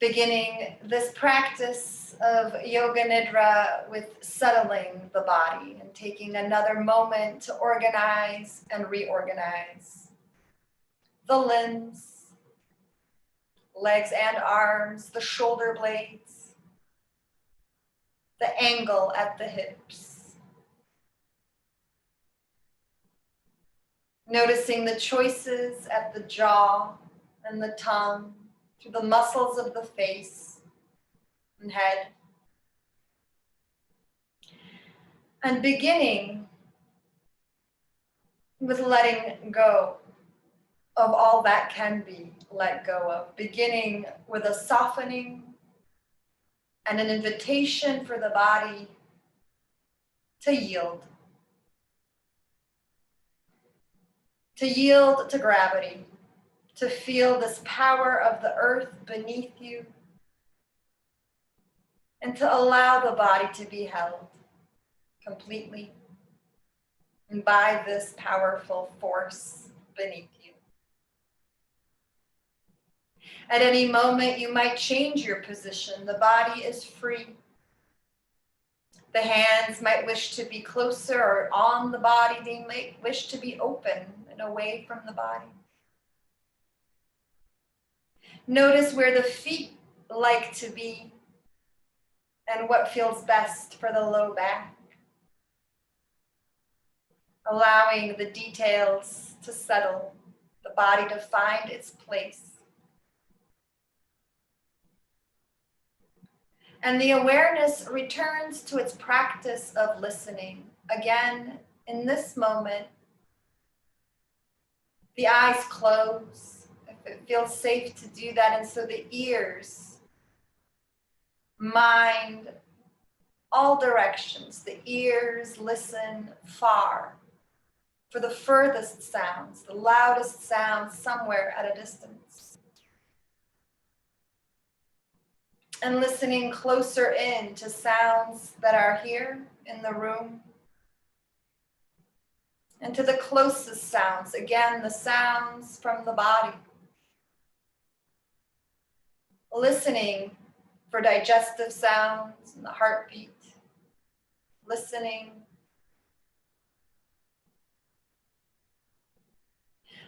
Beginning this practice of Yoga Nidra with settling the body and taking another moment to organize and reorganize the limbs, legs and arms, the shoulder blades, the angle at the hips. Noticing the choices at the jaw and the tongue, through the muscles of the face and head. And beginning with letting go of all that can be let go of. Beginning with a softening and an invitation for the body to yield. To yield to gravity. To feel this power of the earth beneath you. And to allow the body to be held completely and by this powerful force beneath you. At any moment, you might change your position. The body is free. The hands might wish to be closer or on the body. They might wish to be open and away from the body. Notice where the feet like to be and what feels best for the low back. Allowing the details to settle, the body to find its place. And the awareness returns to its practice of listening. Again, in this moment, the eyes close, if it feels safe to do that. And so the ears, mind, all directions. The ears listen far for the furthest sounds, the loudest sounds somewhere at a distance. And listening closer in to sounds that are here in the room. And to the closest sounds, again, the sounds from the body. Listening for digestive sounds and the heartbeat. Listening.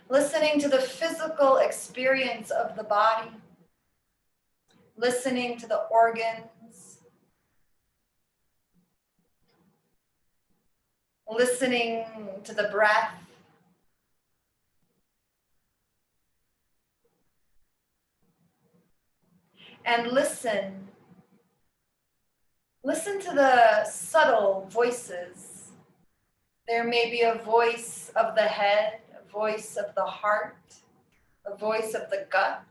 Listening to the physical experience of the body. Listening to the organs. Listening to the breath. And listen to the subtle voices. There may be a voice of the head, a voice of the heart, a voice of the gut,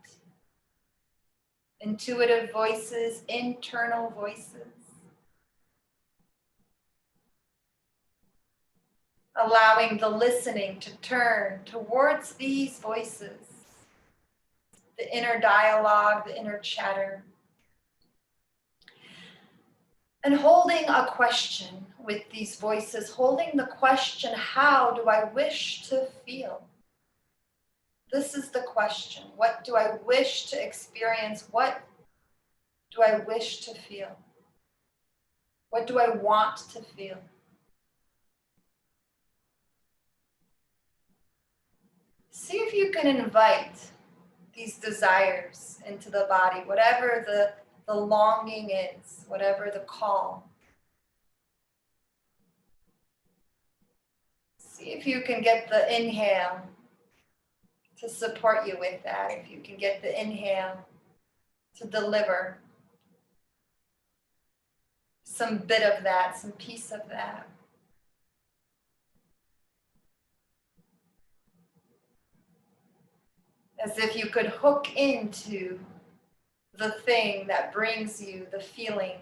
intuitive voices, internal voices. Allowing the listening to turn towards these voices, the inner dialogue, the inner chatter. And holding a question with these voices, holding the question, how do I wish to feel? This is the question. What do I wish to experience? What do I wish to feel? What do I want to feel? See if you can invite these desires into the body, whatever the longing is, whatever the call. See if you can get the inhale to support you with that, if you can get the inhale to deliver some bit of that, some piece of that. As if you could hook into the thing that brings you the feeling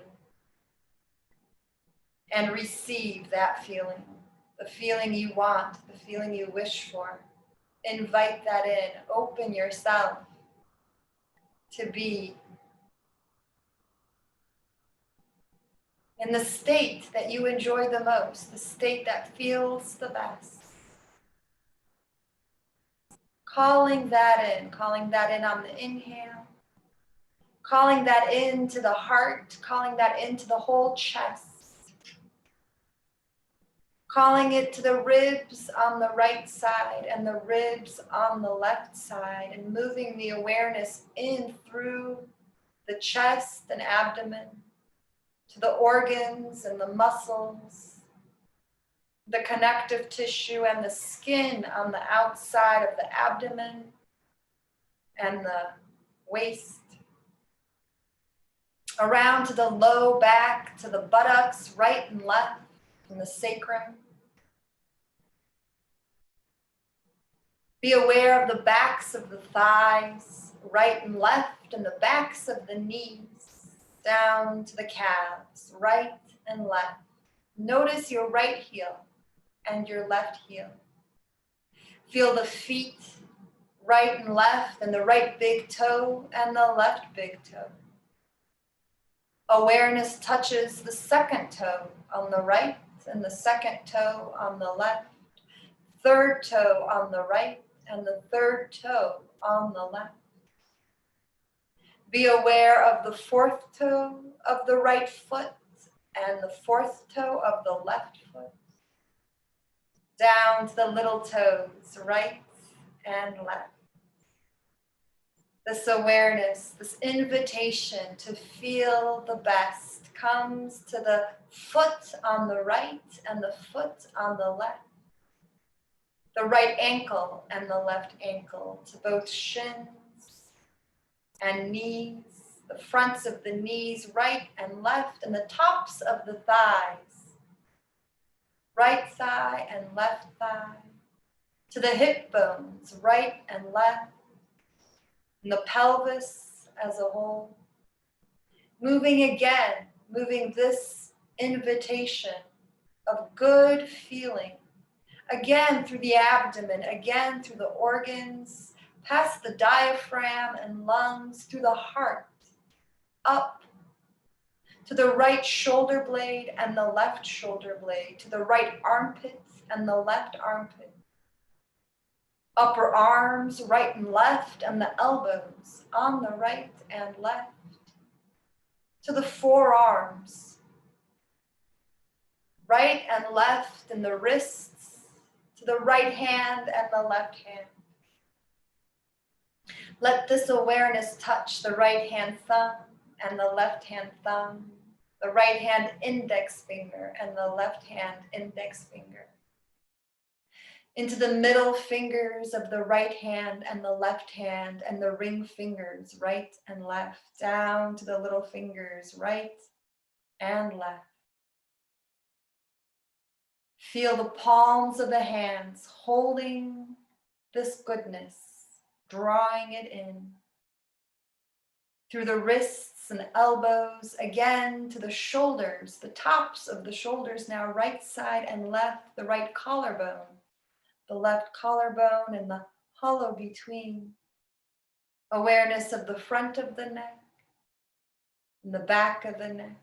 and receive that feeling, the feeling you want, the feeling you wish for. Invite that in, open yourself to be in the state that you enjoy the most, the state that feels the best. Calling that in on the inhale, Calling that into the heart, calling that into the whole chest. Calling it to the ribs on the right side and the ribs on the left side, and moving the awareness in through the chest and abdomen to the organs and the muscles, the connective tissue and the skin on the outside of the abdomen and the waist. Around to the low back, to the buttocks, right and left, and the sacrum. Be aware of the backs of the thighs, right and left, and the backs of the knees, down to the calves, right and left. Notice your right heel and your left heel. Feel the feet, right and left, and the right big toe and the left big toe. Awareness touches the second toe on the right and the second toe on the left, third toe on the right and the third toe on the left. Be aware of the fourth toe of the right foot and the fourth toe of the left foot. Down to the little toes, right and left. This awareness, this invitation to feel the best comes to the foot on the right and the foot on the left. The right ankle and the left ankle, to both shins and knees, the fronts of the knees, right and left, and the tops of the thighs, right thigh and left thigh, to the hip bones, right and left, and the pelvis as a whole. Moving again, moving this invitation of good feeling, again through the abdomen, again through the organs, past the diaphragm and lungs, through the heart, up to the right shoulder blade and the left shoulder blade, to the right armpit and the left armpit. Upper arms, right and left, and the elbows on the right and left. To the forearms, right and left, and the wrists, to the right hand and the left hand. Let this awareness touch the right hand thumb and the left hand thumb, the right hand index finger and the left hand index finger. Into the middle fingers of the right hand and the left hand, and the ring fingers, right and left, down to the little fingers, right and left. Feel the palms of the hands holding this goodness, drawing it in. Through the wrists and elbows, again to the shoulders, the tops of the shoulders now, right side and left, the right collarbone, the left collarbone and the hollow between. Awareness of the front of the neck and the back of the neck,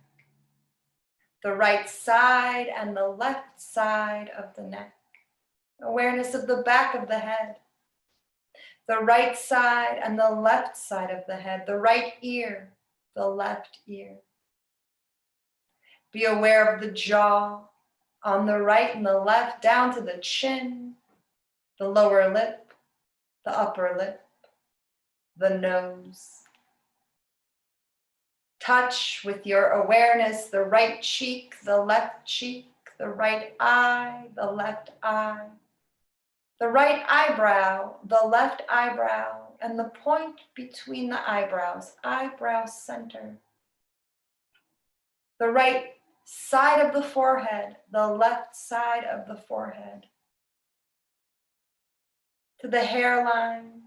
the right side and the left side of the neck. Awareness of the back of the head, the right side and the left side of the head, the right ear, the left ear. Be aware of the jaw on the right and the left, down to the chin, the lower lip, the upper lip, the nose. Touch with your awareness the right cheek, the left cheek, the right eye, the left eye, the right eyebrow, the left eyebrow, and the point between the eyebrows, eyebrow center. The right side of the forehead, the left side of the forehead. To the hairline,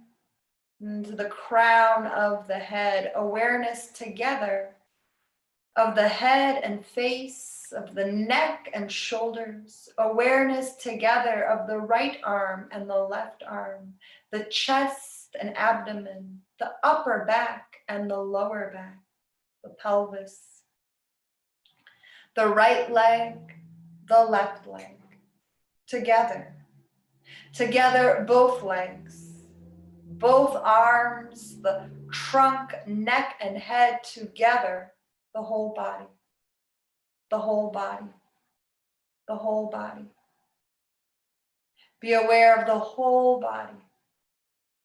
and to the crown of the head. Awareness together of the head and face, of the neck and shoulders. Awareness together of the right arm and the left arm, the chest and abdomen, the upper back and the lower back, the pelvis. The right leg, the left leg, together. Together, both legs. both arms, the trunk, neck, and head together, the whole body, the whole body, the whole body. Be aware of the whole body,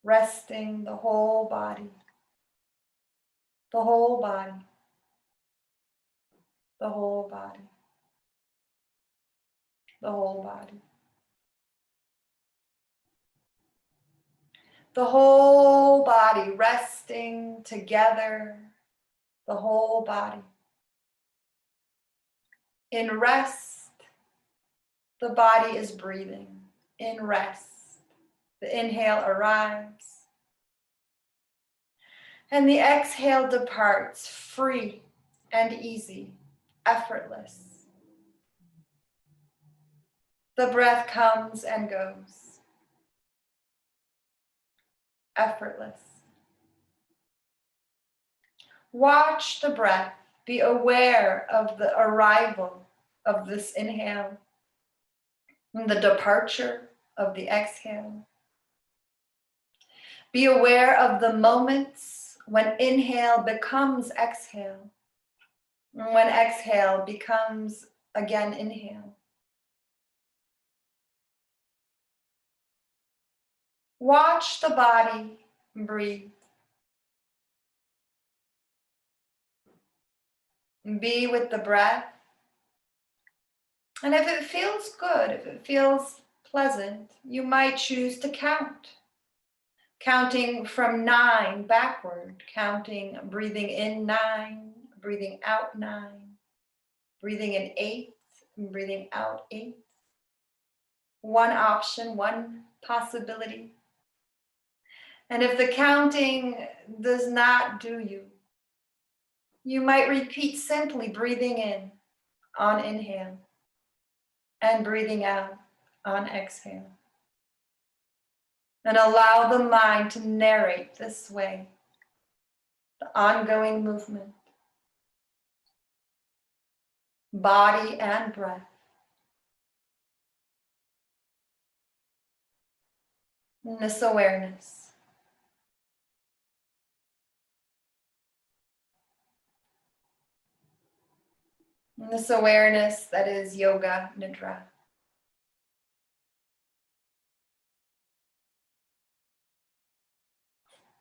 resting the whole body, the whole body, the whole body, the whole body. The whole body resting together, the whole body. In rest, the body is breathing. In rest, the inhale arrives. And the exhale departs, free and easy, effortless. The breath comes and goes, effortless. Watch the breath. Be aware of the arrival of this inhale and the departure of the exhale. Be aware of the moments when inhale becomes exhale, and when exhale becomes again inhale. Watch the body breathe. Be with the breath. And if it feels good, if it feels pleasant, you might choose to count. Counting from 9 backward, counting, breathing in 9, breathing out 9, breathing in 8, and breathing out 8. One option, one possibility. And if the counting does not do you, you might repeat simply breathing in on inhale and breathing out on exhale. And allow the mind to narrate this way, the ongoing movement, body and breath. And this awareness. And this awareness that is Yoga Nidra.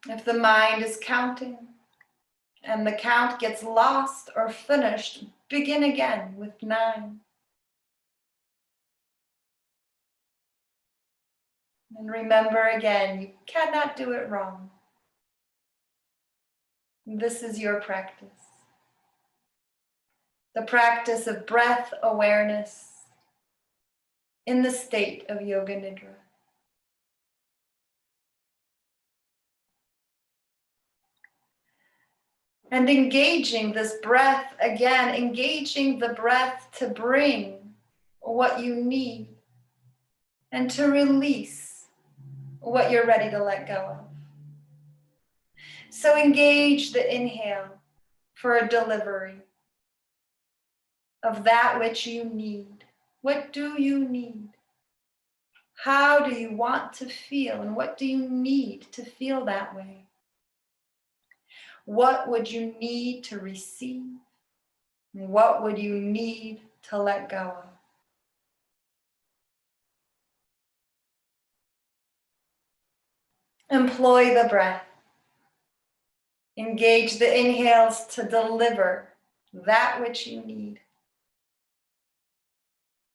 If the mind is counting and the count gets lost or finished, begin again with 9. And remember again, you cannot do it wrong. This is your practice. The practice of breath awareness in the state of Yoga Nidra. And engaging this breath again, engaging the breath to bring what you need and to release what you're ready to let go of. So engage the inhale for a delivery of that which you need. What do you need? How do you want to feel? And what do you need to feel that way? What would you need to receive? And what would you need to let go of? Employ the breath. Engage the inhales to deliver that which you need.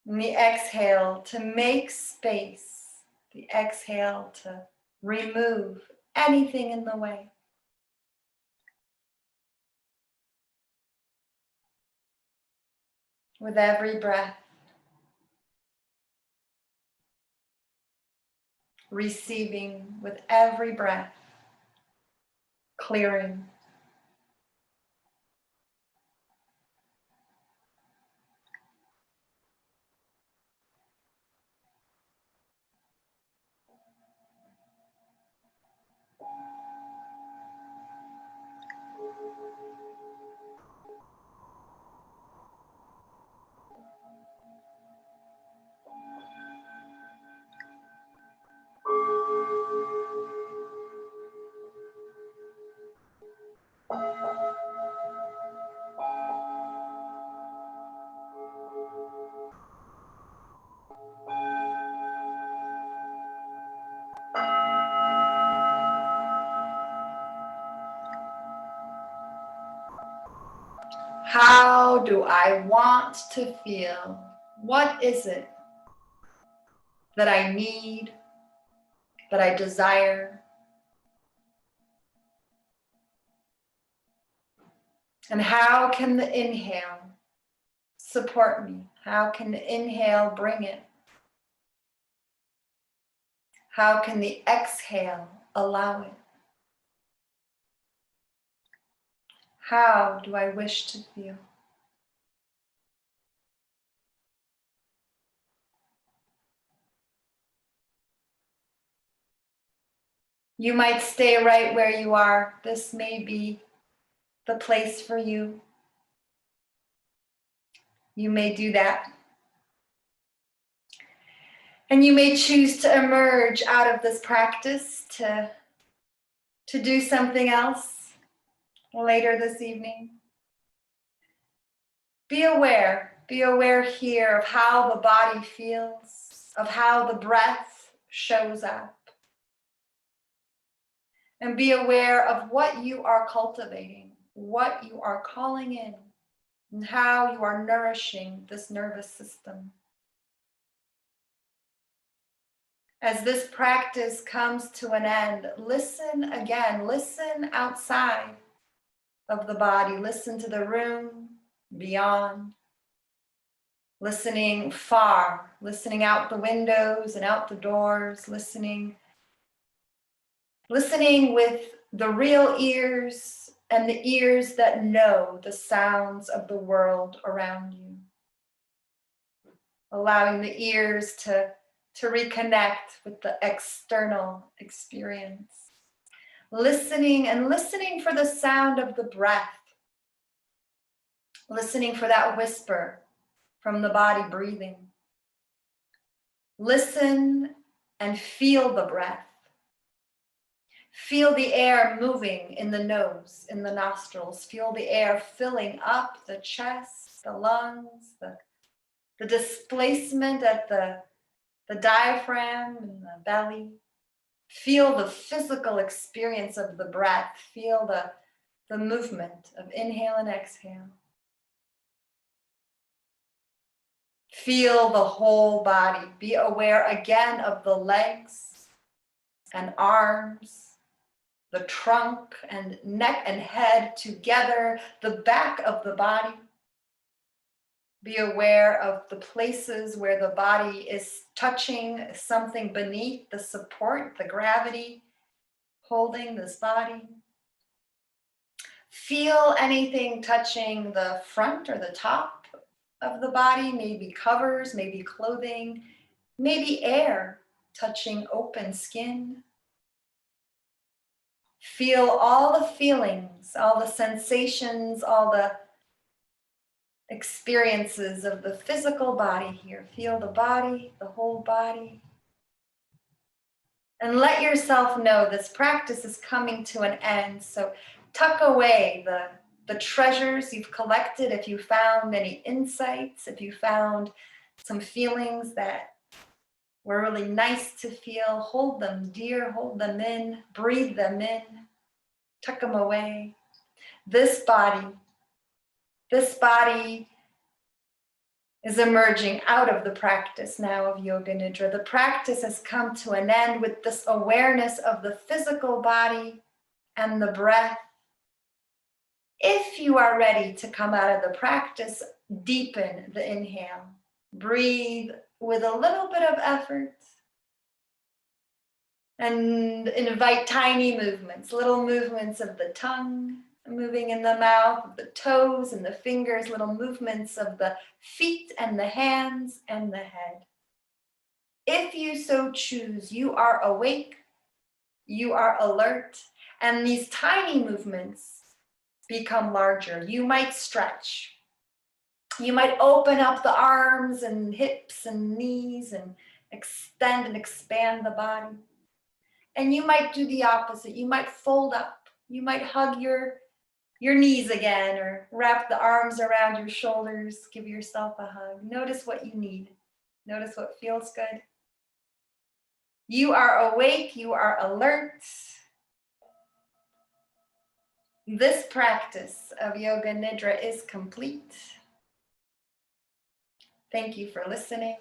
And the exhale to make space. The exhale to remove anything in the way. With every breath, receiving with every breath, clearing. How do I want to feel? What is it that I need, that I desire? And how can the inhale support me? How can the inhale bring it? How can the exhale allow it? How do I wish to feel? You might stay right where you are. This may be the place for you. You may do that. And you may choose to emerge out of this practice to do something else later this evening. Be aware here of how the body feels, of how the breath shows up. And be aware of what you are cultivating, what you are calling in, and how you are nourishing this nervous system. As this practice comes to an end, listen again, listen outside of the body, listen to the room beyond, listening far, listening out the windows and out the doors, listening with the real ears and the ears that know the sounds of the world around you. Allowing the ears to reconnect with the external experience. Listening for the sound of the breath. Listening for that whisper from the body breathing. Listen and feel the breath. Feel the air moving in the nose, in the nostrils. Feel the air filling up the chest, the lungs, the displacement at the diaphragm and the belly. Feel the physical experience of the breath. Feel the movement of inhale and exhale. Feel the whole body. Be aware again of the legs and arms, the trunk and neck and head together, the back of the body. Be aware of the places where the body is touching something beneath, the support, the gravity holding this body. Feel anything touching the front or the top of the body, maybe covers, maybe clothing, maybe air touching open skin. Feel all the feelings, all the sensations, all the experiences of the physical body here. Feel the body, the whole body. And let yourself know this practice is coming to an end. So tuck away the treasures you've collected. If you found any insights, if you found some feelings that were really nice to feel, hold them dear, hold them in, breathe them in, tuck them away. This body is emerging out of the practice now of Yoga Nidra. The practice has come to an end with this awareness of the physical body and the breath. If you are ready to come out of the practice, deepen the inhale. Breathe with a little bit of effort. And invite tiny movements, little movements of the tongue, moving in the mouth, the toes and the fingers, little movements of the feet and the hands and the head. If you so choose, you are awake, you are alert, and these tiny movements become larger. You might stretch. You might open up the arms and hips and knees and extend and expand the body. And you might do the opposite. You might fold up. You might hug your knees again, or wrap the arms around your shoulders. Give yourself a hug. Notice what you need. Notice what feels good. You are awake. You are alert. This practice of Yoga Nidra is complete. Thank you for listening.